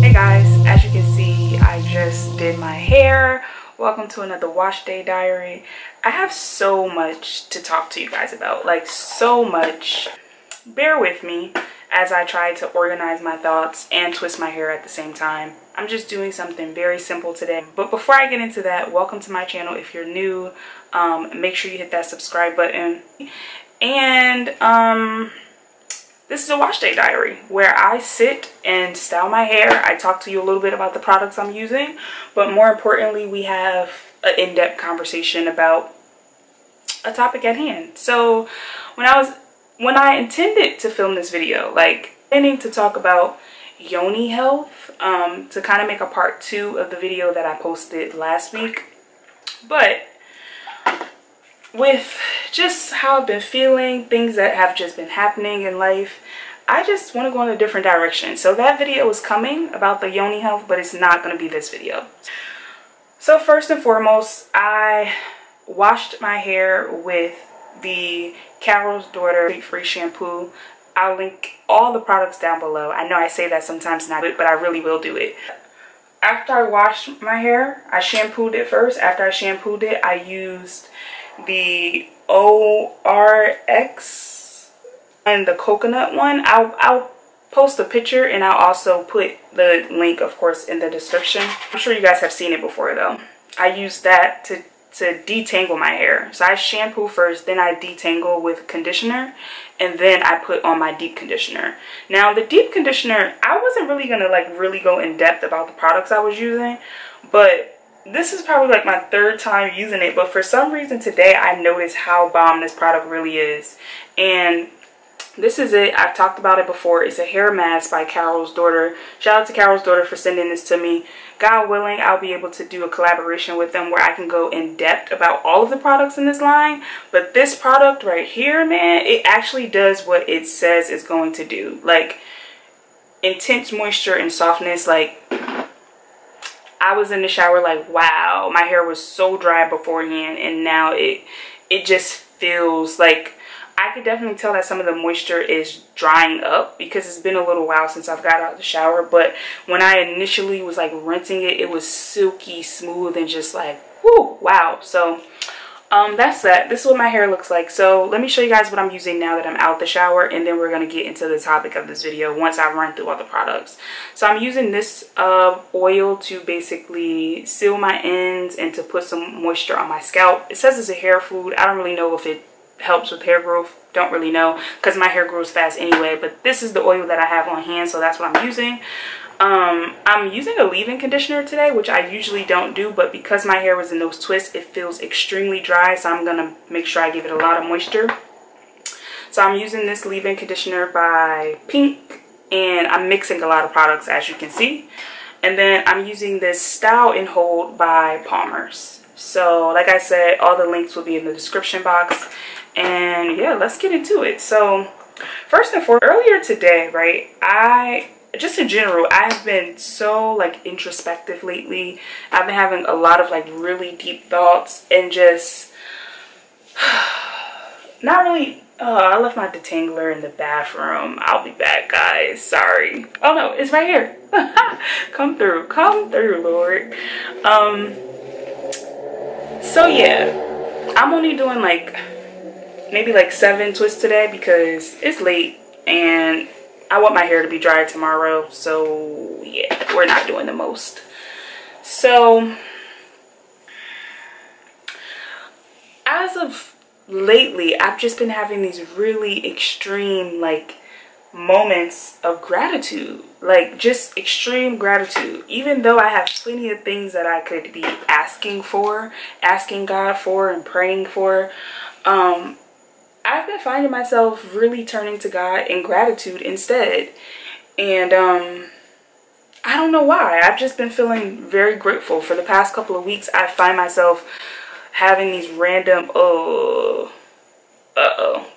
Hey guys, as you can see, I just did my hair. Welcome to another wash day diary. I have so much to talk to you guys about, like so much. Bear with me as I try to organize my thoughts and twist my hair at the same time. I'm just doing something very simple today. But before I get into that, welcome to my channel. If you're new, make sure you hit that subscribe button. And this is a wash day diary where I sit and style my hair. I talk to you a little bit about the products I'm using, but more importantly, we have an in-depth conversation about a topic at hand. So when I intended to film this video, like intending to talk about yoni health, to kind of make a part 2 of the video that I posted last week, but with just how I've been feeling, things that have just been happening in life, I just want to go in a different direction. So that video is coming about the yoni health, but it's not going to be this video. So first and foremost, I washed my hair with the Carol's Daughter Free Shampoo. I'll link all the products down below. I know I say that sometimes not, but I really will do it. After I washed my hair, I shampooed it first. After I shampooed it, I used the ORX and the coconut one. I'll post a picture and I'll also put the link, of course, in the description. I'm sure you guys have seen it before though. I used that to detangle my hair. So I shampoo first, then I detangle with conditioner, and then I put on my deep conditioner. Now the deep conditioner, I wasn't really gonna like really go in depth about the products I was using, but this is probably like my 3rd time using it, but for some reason today I noticed how bomb this product really is. And this is it. I've talked about it before. It's a hair mask by Carol's Daughter. Shout out to Carol's Daughter for sending this to me. God willing, I'll be able to do a collaboration with them where I can go in depth about all of the products in this line. But this product right here, man, it actually does what it says it's going to do. Like intense moisture and softness. Like I was in the shower like, wow, my hair was so dry beforehand, and now it just feels like I could definitely tell that some of the moisture is drying up because it's been a little while since I've got out of the shower. But when I initially was like rinsing it, it was silky smooth and just like, whoo, wow. So that's that. This is what my hair looks like. So let me show you guys what I'm using now that I'm out the shower, and then we're going to get into the topic of this video once I run through all the products. So I'm using this oil to basically seal my ends and to put some moisture on my scalp. It says it's a hair food. I don't really know if it helps with hair growth. Don't really know because my hair grows fast anyway, but this is the oil that I have on hand, so that's what I'm using. I'm using a leave-in conditioner today, which I usually don't do, but because my hair was in those twists, it feels extremely dry, so I'm gonna make sure I give it a lot of moisture. So I'm using this leave-in conditioner by Pink, and I'm mixing a lot of products, as you can see. And then I'm using this Style and Hold by Palmer's. So like I said, all the links will be in the description box. And yeah, let's get into it. So first and foremost, earlier today, right, just in general, I've been so like introspective lately. I've been having a lot of like really deep thoughts and just not really. I left my detangler in the bathroom. I'll be back, guys. Sorry. Oh no, it's right here. Come through, Lord. So yeah, I'm only doing like maybe like 7 twists today because it's late and I want my hair to be dry tomorrow. So yeah, we're not doing the most. So as of lately, I've just been having these really extreme like moments of gratitude, like just extreme gratitude, even though I have plenty of things that I could be asking God for and praying for. I've been finding myself really turning to God in gratitude instead. And I don't know why. I've just been feeling very grateful. For the past couple of weeks, I find myself having these random,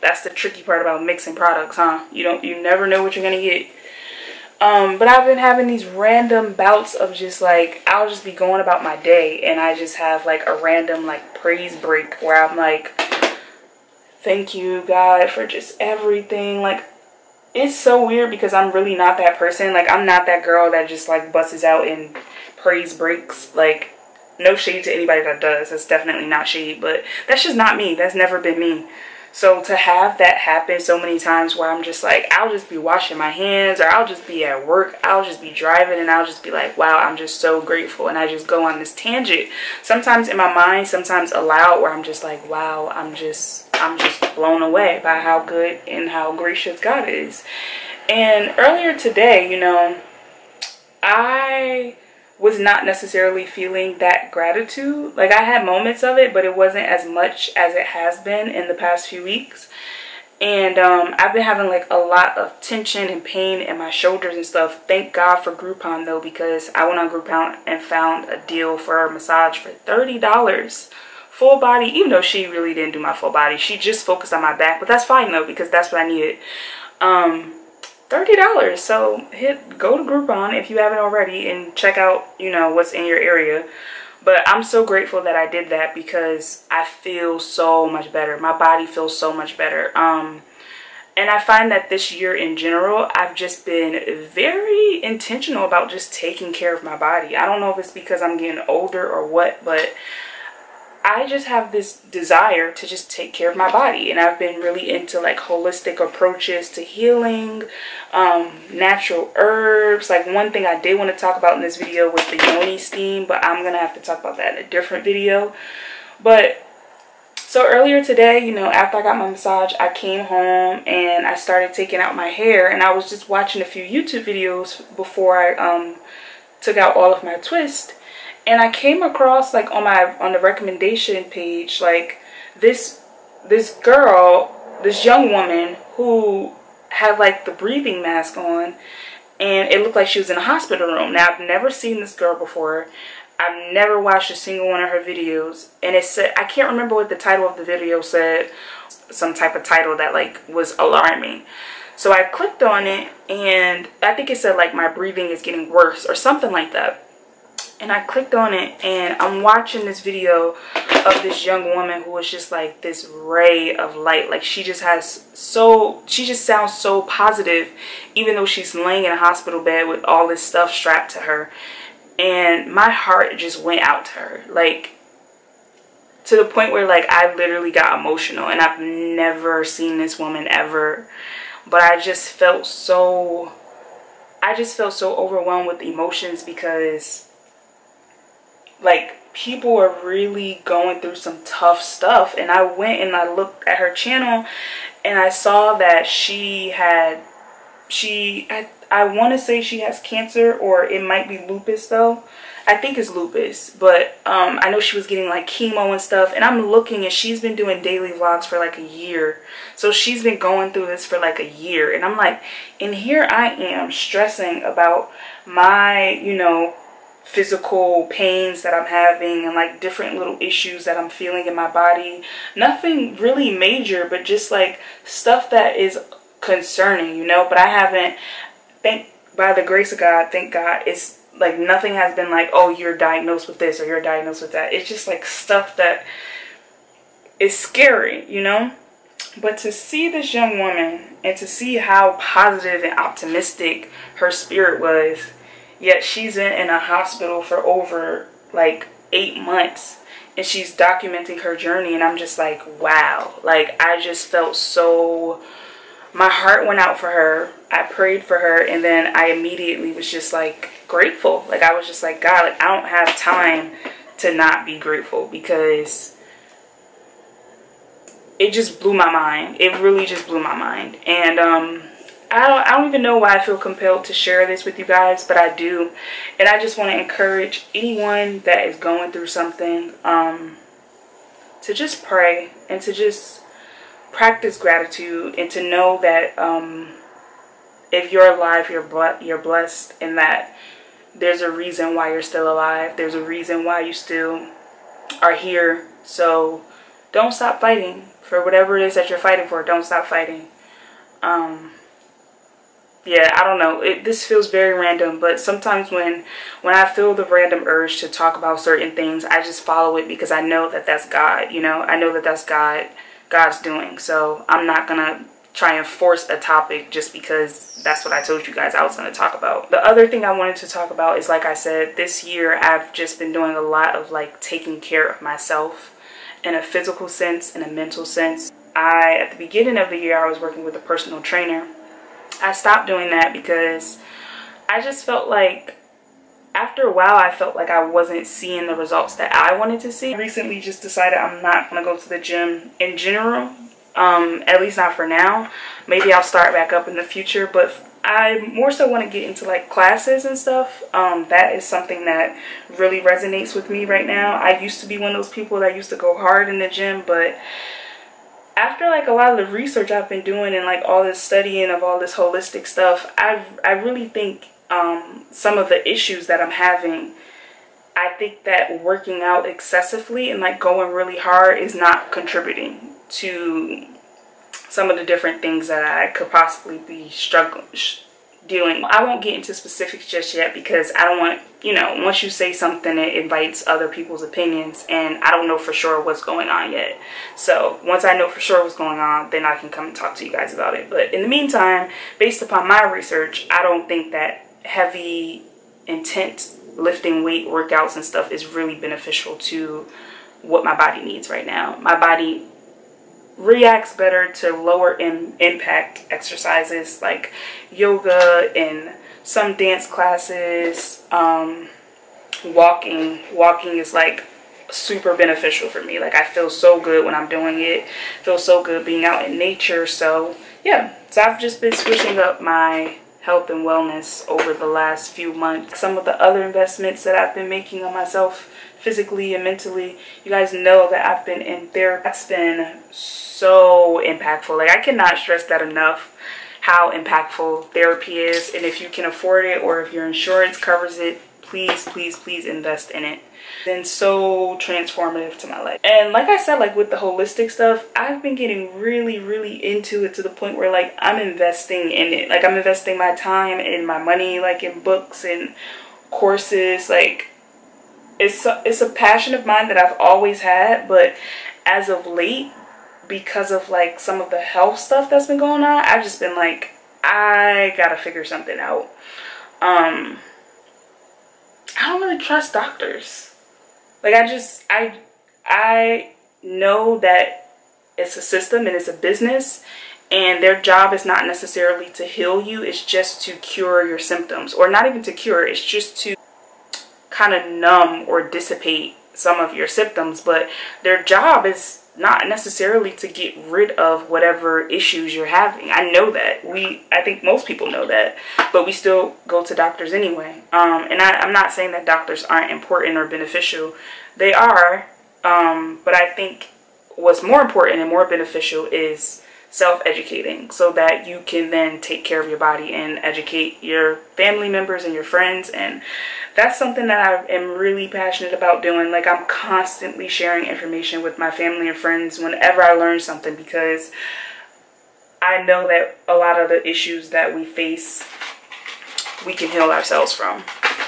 that's the tricky part about mixing products, huh? You never know what you're gonna get. But I've been having these random bouts of just like, I'll just be going about my day and I just have like a random like praise break where I'm like, thank you God for just everything. Like, it's so weird because I'm really not that person. Like, I'm not that girl that just like busts out and praise breaks. Like, no shade to anybody that does. That's definitely not shade, but that's just not me. That's never been me. So to have that happen so many times where I'm just like, I'll just be washing my hands, or I'll just be at work, I'll just be driving, and I'll just be like, wow, I'm just so grateful. And I just go on this tangent, sometimes in my mind, sometimes aloud, where I'm just like, wow, I'm just blown away by how good and how gracious God is. And earlier today, you know, I was not necessarily feeling that gratitude. Like, I had moments of it, but it wasn't as much as it has been in the past few weeks. And I've been having like a lot of tension and pain in my shoulders and stuff. Thank God for Groupon though, because I went on Groupon and found a deal for a massage for $30. Full body, even though she really didn't do my full body. She just focused on my back, but that's fine though, because that's what I needed. $30. So go to Groupon if you haven't already and check out, you know, what's in your area. But I'm so grateful that I did that because I feel so much better. My body feels so much better. And I find that this year in general, I've just been very intentional about just taking care of my body. I don't know if it's because I'm getting older or what, but I just have this desire to just take care of my body. And I've been really into like holistic approaches to healing, natural herbs. Like, one thing I did want to talk about in this video was the yoni steam, but I'm going to have to talk about that in a different video. But so earlier today, you know, after I got my massage, I came home and I started taking out my hair, and I was just watching a few YouTube videos before I took out all of my twists. And I came across, like, on the recommendation page, like, this girl, this young woman who had like the breathing mask on, and it looked like she was in a hospital room. Now, I've never seen this girl before. I've never watched a single one of her videos, and it said, I can't remember what the title of the video said, some type of title that like was alarming. So I clicked on it, and I think it said like, my breathing is getting worse or something like that. And I clicked on it, and I'm watching this video of this young woman who was just like this ray of light. Like, she just sounds so positive, even though she's laying in a hospital bed with all this stuff strapped to her. And my heart just went out to her, like, to the point where like I literally got emotional. And I've never seen this woman ever, but I just felt so overwhelmed with emotions, because like, people are really going through some tough stuff. And I went and I looked at her channel, and I saw that I want to say she has cancer, or it might be lupus though. I think it's lupus, but I know she was getting like chemo and stuff. And I'm looking, and she's been doing daily vlogs for like a year. So she's been going through this for like a year. And I'm like, and here I am stressing about my, you know, physical pains that I'm having, and like different little issues that I'm feeling in my body. Nothing really major, but just like stuff that is concerning, you know. But I haven't, by the grace of God, thank God, it's like nothing has been like, oh, you're diagnosed with this or you're diagnosed with that. It's just like stuff that is scary, you know. But to see this young woman, and to see how positive and optimistic her spirit was, yet she's been in a hospital for over like 8 months, and she's documenting her journey. And I'm just like, wow. Like, I just felt so, my heart went out for her. I prayed for her, and then I immediately was just like grateful. Like, I was just like, God, like, I don't have time to not be grateful, because it just blew my mind. It really just blew my mind. And I don't even know why I feel compelled to share this with you guys, but I do. And I just want to encourage anyone that is going through something to just pray, and to just practice gratitude, and to know that if you're alive, you're blessed, and that there's a reason why you're still alive. There's a reason why you still are here. So don't stop fighting for whatever it is that you're fighting for. Don't stop fighting. Yeah, I don't know. This feels very random, but sometimes when I feel the random urge to talk about certain things, I just follow it, because I know that that's God, you know. I know that that's God's doing. So I'm not going to try and force a topic just because that's what I told you guys I was going to talk about. The other thing I wanted to talk about is, like I said, this year I've just been doing a lot of like taking care of myself in a physical sense, in a mental sense. At the beginning of the year, I was working with a personal trainer. I stopped doing that because I just felt like after a while, I felt like I wasn't seeing the results that I wanted to see. I recently just decided I'm not going to go to the gym in general. At least not for now. Maybe I'll start back up in the future, but I more so want to get into like classes and stuff. That is something that really resonates with me right now. I used to be one of those people that used to go hard in the gym, but after like a lot of the research I've been doing and like all this studying of all this holistic stuff, I really think some of the issues that I'm having, I think that working out excessively and like going really hard is not contributing to some of the different things that I could possibly be dealing. I won't get into specifics just yet because I don't want, you know, once you say something, it invites other people's opinions, and I don't know for sure what's going on yet. So once I know for sure what's going on, then I can come and talk to you guys about it. But in the meantime, based upon my research, I don't think that heavy, intense lifting weight workouts and stuff is really beneficial to what my body needs right now. My body reacts better to lower impact exercises like yoga and some dance classes. Walking is like super beneficial for me. Like I feel so good when I'm doing it. Feel so good being out in nature. So yeah, so I've just been switching up my health and wellness over the last few months. Some of the other investments that I've been making on myself physically and mentally, you guys know that I've been in therapy. That's been so impactful. Like I cannot stress that enough, how impactful therapy is. And if you can afford it, or if your insurance covers it, please, please, please invest in it. It's been so transformative to my life. And like I said, like with the holistic stuff, I've been getting really, really into it to the point where like I'm investing in it. Like I'm investing my time and my money, like in books and courses. Like it's a passion of mine that I've always had, but as of late, because of like some of the health stuff that's been going on, I've just been like, I gotta figure something out. I don't really trust doctors. Like I know that it's a system and it's a business, and their job is not necessarily to heal you. It's just to cure your symptoms, or not even to cure. It's just to kind of numb or dissipate some of your symptoms. But their job is not necessarily to get rid of whatever issues you're having. I know that. I think most people know that, but we still go to doctors anyway. And I'm not saying that doctors aren't important or beneficial. They are, but I think what's more important and more beneficial is self-educating, so that you can then take care of your body and educate your family members and your friends. And that's something that I am really passionate about doing. Like I'm constantly sharing information with my family and friends whenever I learn something, because I know that a lot of the issues that we face, we can heal ourselves from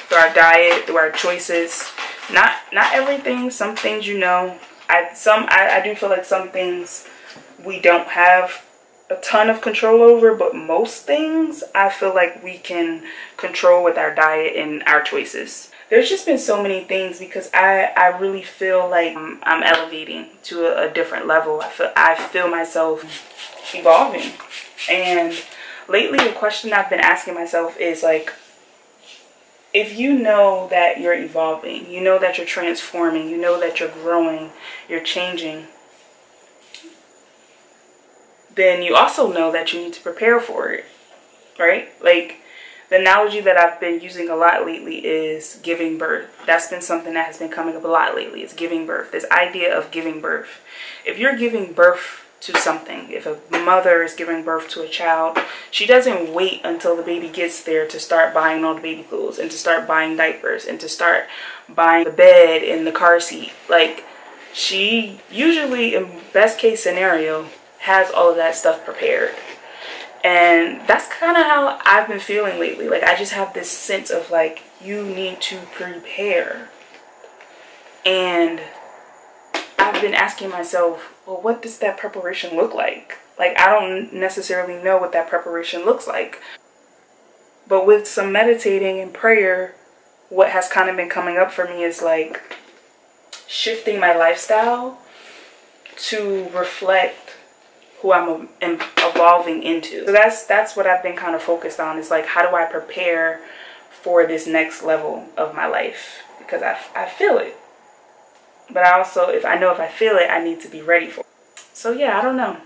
through our diet, through our choices. Not everything. Some things, you know, I do feel like some things we don't have a ton of control over, but most things I feel like we can control with our diet and our choices. There's just been so many things, because I really feel like I'm elevating to a different level. I feel myself evolving. And lately the question I've been asking myself is like, if you know that you're evolving, you know that you're transforming, you know that you're growing, you're changing, then you also know that you need to prepare for it, right? Like the analogy that I've been using a lot lately is giving birth. That's been something that has been coming up a lot lately. It's giving birth. This idea of giving birth. If you're giving birth to something, if a mother is giving birth to a child, she doesn't wait until the baby gets there to start buying all the baby clothes and to start buying diapers and to start buying the bed and the car seat. Like she usually, in best case scenario, has all of that stuff prepared. And that's kind of how I've been feeling lately. Like I just have this sense of like, you need to prepare. And I've been asking myself, well, what does that preparation look like? Like, I don't necessarily know what that preparation looks like. But with some meditating and prayer, what has kind of been coming up for me is like shifting my lifestyle to reflect who I'm evolving into. So that's what I've been kind of focused on, is like, how do I prepare for this next level of my life? Because I feel it. But I also, if I feel it, I need to be ready for it. So yeah, I don't know.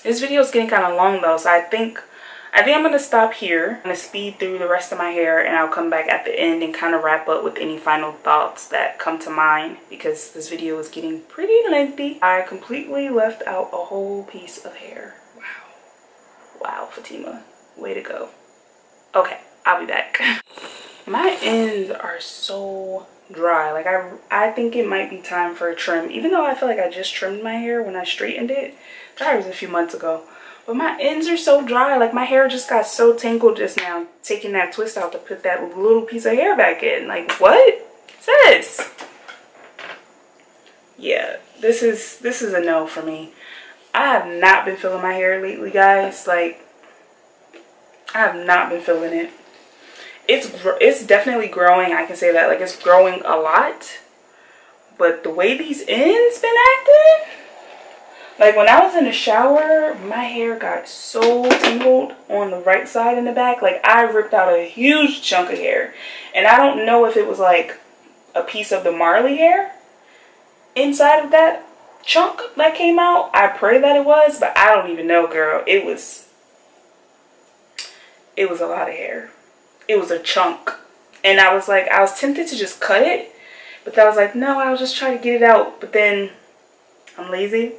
This video is getting kind of long though, so I think I'm going to stop here. I'm going to speed through the rest of my hair, and I'll come back at the end and kind of wrap up with any final thoughts that come to mind, because this video is getting pretty lengthy. I completely left out a whole piece of hair. Wow. Wow, Fatima. Way to go. Okay, I'll be back. My ends are so dry. Like, I think it might be time for a trim, even though I feel like I just trimmed my hair when I straightened it. That was a few months ago. But my ends are so dry. Like, my hair just got so tangled just now, taking that twist out to put that little piece of hair back in. Like, what? Sis? Yeah, this is a no for me. I have not been feeling my hair lately, guys. Like, I have not been feeling it. It's definitely growing. I can say that. Like, it's growing a lot. But the way these ends been acting, like, when I was in the shower, my hair got so tangled on the right side and the back. Like, I ripped out a huge chunk of hair. And I don't know if it was like a piece of the Marley hair inside of that chunk that came out. I pray that it was, but I don't even know, girl. It was a lot of hair. It was a chunk. And I was tempted to just cut it, but I was like, no, I'll just try to get it out. But then I'm lazy,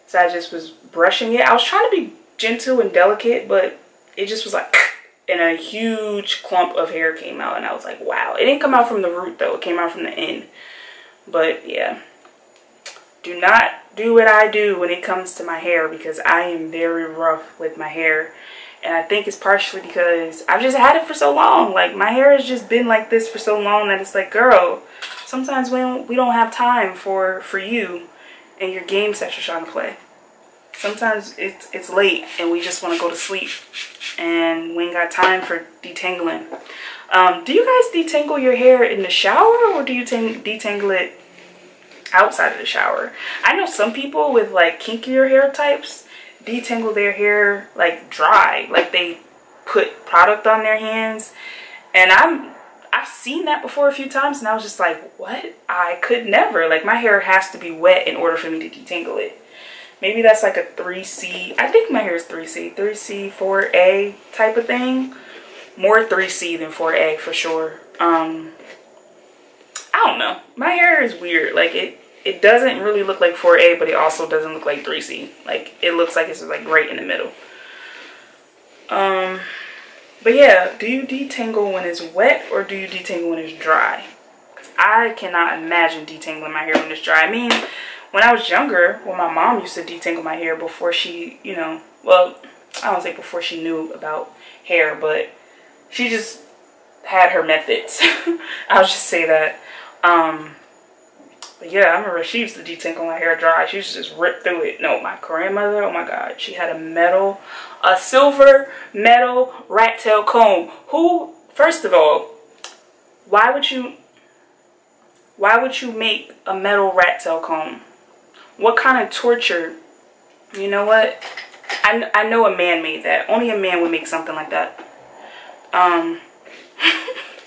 so I just was brushing it. I was trying to be gentle and delicate, but it just was like, and a huge clump of hair came out, and I was like, wow. It didn't come out from the root though, it came out from the end. But yeah, do not do what I do when it comes to my hair, because I am very rough with my hair. And I think it's partially because I've just had it for so long. Like, my hair has just been like this for so long that it's like, girl, sometimes we don't have time for you and your games that you're trying to play. Sometimes it's late and we just want to go to sleep and we ain't got time for detangling. Do you guys detangle your hair in the shower, or do you detangle it outside of the shower? I know some people with like kinkier hair types detangle their hair like dry, like they put product on their hands. And I've seen that before a few times, and I was just like, what? I could never. Like, my hair has to be wet in order for me to detangle it. Maybe that's like a 3C. I think my hair is 3C, 4A type of thing. More 3C than 4A for sure. I don't know. My hair is weird. Like, it doesn't really look like 4A, but it also doesn't look like 3C. Like, it looks like it's like right in the middle. But yeah, do you detangle when it's wet, or do you detangle when it's dry? Because I cannot imagine detangling my hair when it's dry. I mean, when I was younger, well, my mom used to detangle my hair before she, you know, well, I don't say before she knew about hair, but she just had her methods. I'll just say that. But yeah, I remember she used to detangle my hair dry. She used to just rip through it. No, my grandmother, oh my God, she had a silver metal rat tail comb. Who, first of all, why would you make a metal rat tail comb? What kind of torture? You know what? I know a man made that. Only a man would make something like that.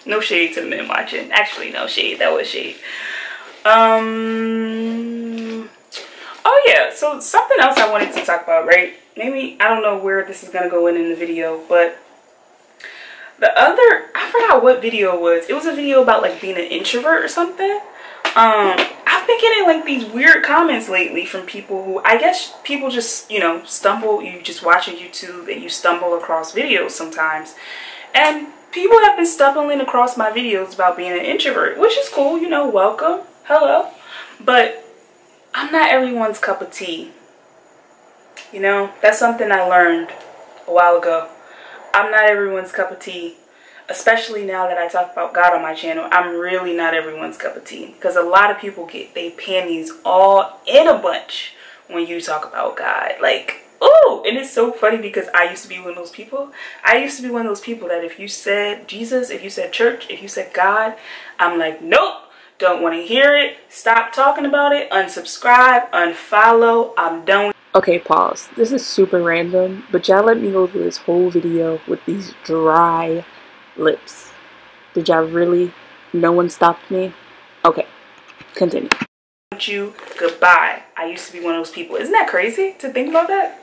No shade to the men watching. Actually, no shade. That was shade. Oh yeah, so something else I wanted to talk about, right? Maybe, I don't know where this is gonna go in the video, but I forgot what video it was. It was a video about like being an introvert or something. I've been getting like these weird comments lately from people who, I guess people just, you know, you just watch a YouTube and you stumble across videos sometimes. And people have been stumbling across my videos about being an introvert, which is cool, you know, welcome, hello. But I'm not everyone's cup of tea. You know, that's something I learned a while ago. I'm not everyone's cup of tea. Especially now that I talk about God on my channel, I'm really not everyone's cup of tea. Because a lot of people get their panties all in a bunch when you talk about God. Like, Oh, and it's so funny because I used to be one of those people. I used to be one of those people that if you said Jesus, if you said church, if you said God, I'm like, nope, don't want to hear it. Stop talking about it. Unsubscribe, unfollow. I'm done. Okay, pause. This is super random, but y'all let me go through this whole video with these dry lips. Did y'all really? No one stopped me? Okay, continue. You goodbye. I used to be one of those people. Isn't that crazy to think about that?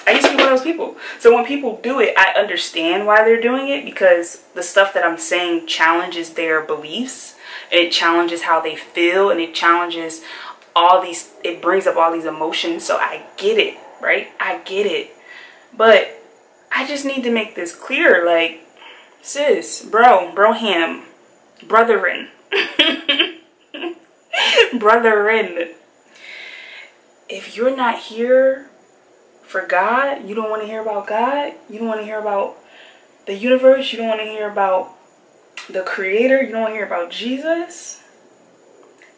I used to be one of those people. So when people do it, I understand why they're doing it, because the stuff that I'm saying challenges their beliefs, and it challenges how they feel, and it challenges all these, it brings up all these emotions. So I get it, right? I get it. But I just need to make this clear, like, sis, broham, brotherin, brotherin, if you're not here for God, you don't want to hear about God, you don't want to hear about the universe, you don't want to hear about the creator, you don't want to hear about Jesus,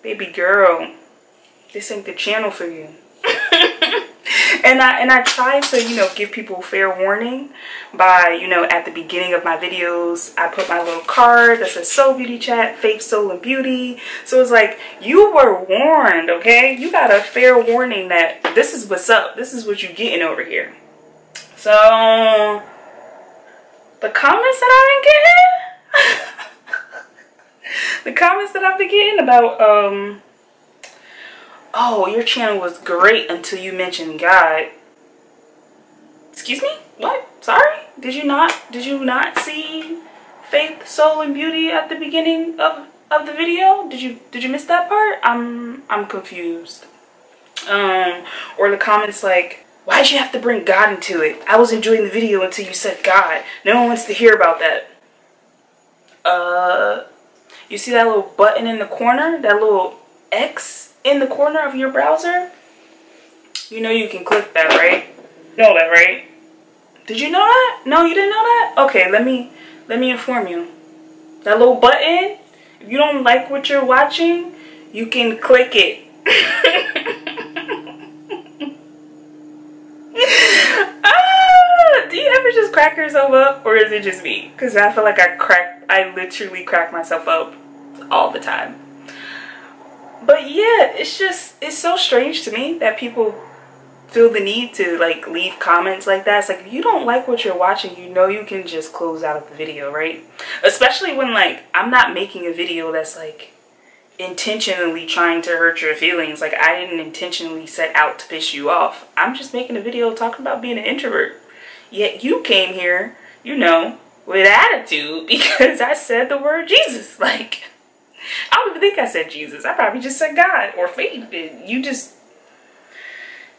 baby girl, this ain't the channel for you. And I try to, you know, give people fair warning by, you know, at the beginning of my videos, I put my little card that says Soul Beauty Chat, Faith, Soul, and Beauty. So it's like, you were warned, okay? You got a fair warning that this is what's up. This is what you're getting over here. So, the comments that I've been getting, the comments that I've been getting about, oh, your channel was great until you mentioned God. Excuse me? What? Sorry? Did you not see Faith, Soul, and Beauty at the beginning of the video? Did you miss that part? I'm confused. Or the comments like, why'd you have to bring God into it? I was enjoying the video until you said God. No one wants to hear about that. You see that little button in the corner? That little X in the corner of your browser? You know you can click that, right? Know that, right? Did you know that? No, you didn't know that? Okay, let me inform you. That little button, if you don't like what you're watching, you can click it. Do you ever just crack yourself up, or is it just me? Because I feel like I literally crack myself up all the time. But yeah, it's so strange to me that people feel the need to like leave comments like that. It's like, if you don't like what you're watching, you know you can just close out the video, right? Especially when like I'm not making a video that's like intentionally trying to hurt your feelings. Like, I didn't intentionally set out to piss you off. I'm just making a video talking about being an introvert. Yet you came here, you know, with attitude because I said the word Jesus. Like, I don't even think I said Jesus. I probably just said God or faith. You just,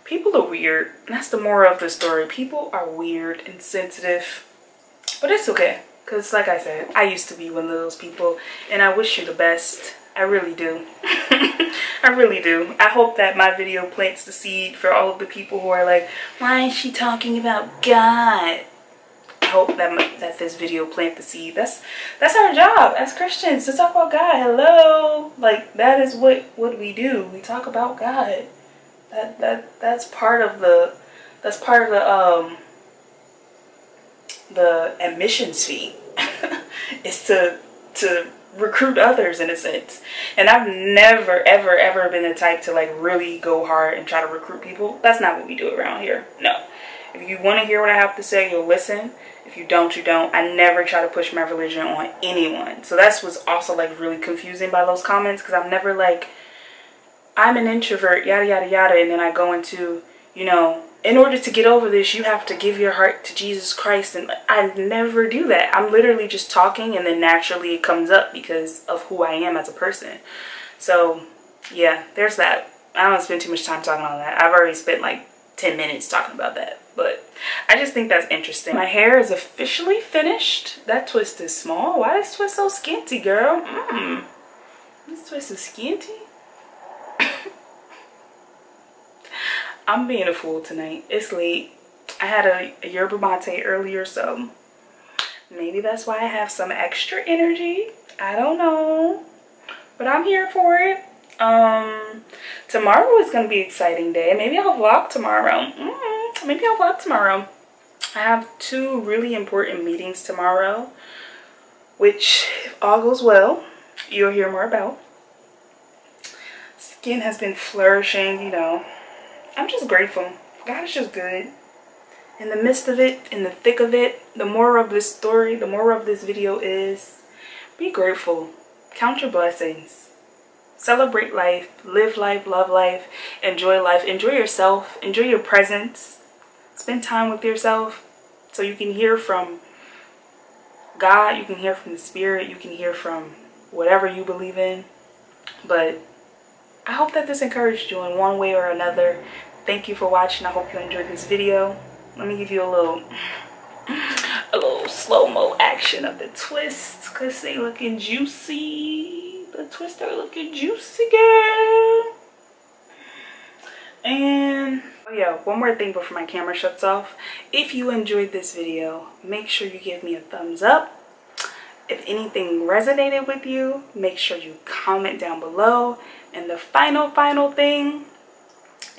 people are weird. That's the moral of the story. People are weird and sensitive. But it's okay. Because like I said, I used to be one of those people. And I wish you the best. I really do. I really do. I hope that my video plants the seed for all of the people who are like, why is she talking about God? I hope that this video plant the seed. That's our job as Christians, to talk about God. Hello, like that is what we do. We talk about God. That's part of the admissions fee. Is to recruit others, in a sense. And I've never ever been the type to like really go hard and try to recruit people. That's not what we do around here. No. If you want to hear what I have to say, you'll listen. If you don't, you don't. I never try to push my religion on anyone. So that's what's also like really confusing by those comments, because I'm never like, I'm an introvert, yada yada yada, and then I go into, you know, in order to get over this, you have to give your heart to Jesus Christ. And I never do that. I'm literally just talking, and then naturally it comes up because of who I am as a person. So yeah, there's that. I don't spend too much time talking on that. I've already spent like 10 minutes talking about that. But I just think that's interesting. My hair is officially finished. That twist is small. Why is this twist so skinty, girl? This twist is skinty. I'm being a fool tonight. It's late. I had a yerba mate earlier, so maybe that's why I have some extra energy. I don't know. But I'm here for it. Tomorrow is going to be an exciting day. Maybe I'll vlog tomorrow. maybe I'll vlog tomorrow. I have 2 really important meetings tomorrow, which if all goes well, you'll hear more about. Skin has been flourishing, you know. I'm just grateful. God is just good. In the midst of it, in the thick of it, the moral of this story, the moral of this video is be grateful. Count your blessings. Celebrate life, live life, love life, enjoy yourself, enjoy your presence. Spend time with yourself so you can hear from God, you can hear from the Spirit, you can hear from whatever you believe in. But I hope that this encouraged you in one way or another. Thank you for watching. I hope you enjoyed this video. Let me give you a little slow-mo action of the twists because they looking juicy. The twists are looking juicy, girl. And oh yeah, one more thing before my camera shuts off. If you enjoyed this video, make sure you give me a thumbs up. If anything resonated with you, make sure you comment down below. And the final thing,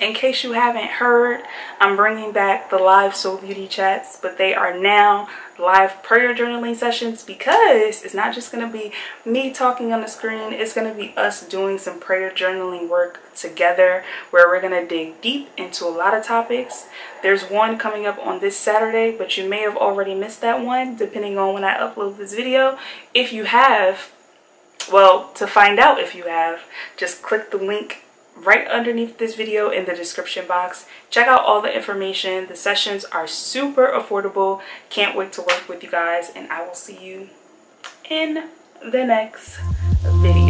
in case you haven't heard, I'm bringing back the live Soul Beauty chats, but they are now live prayer journaling sessions because it's not just going to be me talking on the screen. It's going to be us doing some prayer journaling work together where we're going to dig deep into a lot of topics. There's one coming up on this Saturday, but you may have already missed that one depending on when I upload this video. If you have, well, to find out if you have, just click the link right underneath this video in the description box. Check out all the information. The sessions are super affordable. Can't wait to work with you guys, and I will see you in the next video.